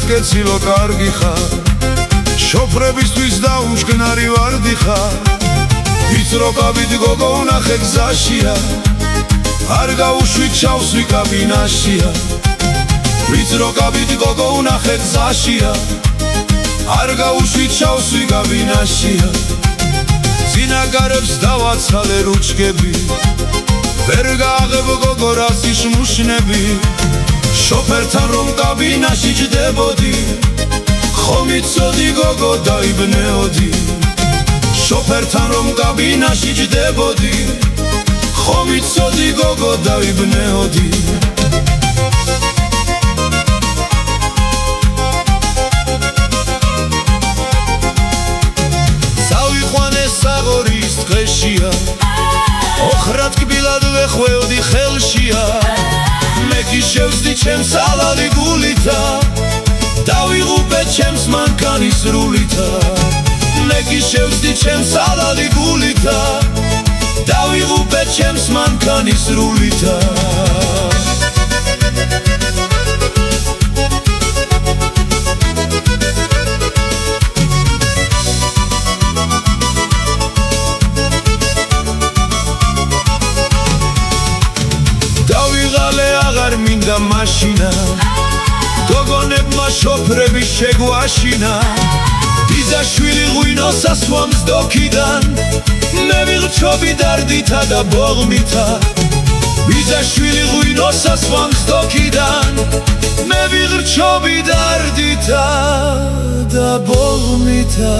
კეცილო კარგი ხარ შოფრებისთვის დაუმჩქნარი ვარდი ხარ ვიწროკავით გოგო ვნახე გზაშია არ გაუშვით ჩავსვი კაბინაშია ვიწროკავით გოგო ვნახე გზაშია არ გაუშვით ჩავსვი კაბინაშია წინაგარებს დავაცალე რუჩკები ვერ გააღებ გოგო რას იშმუშნები შოფერთან რომ კაბინაში ჯდებოდი ხომ იცოდი გოგო დაიბნეოდი შოფერთან რომ კაბინაში ჯდებოდი ხომ იცოდი გოგო დაიბნეოდი წავიყვანე საღორის დღეშია ოხრად კბილად ვეხვეოდი ხელშია მე კი შევსდი ჩემს ალალი გულითა დავიღუპე ჩემს მანქანის სრულითა მე კი შევსდი ჩემს ალალი გულითა დავიღუპე ჩემს მანქანის სრულითა დავიღალე აღარ მინდა მაშინა გოგონებმა შოფრები შეგვაშინა ბიზაშვილი ღვინოს ასვამს დოქიდან მე ვიღრჩობი დარდითა და ბოღმითა ბიზაშვილი ღვინოს ასვამს დოქიდან მე ვიღრჩობი დარდითა და ბოღმითა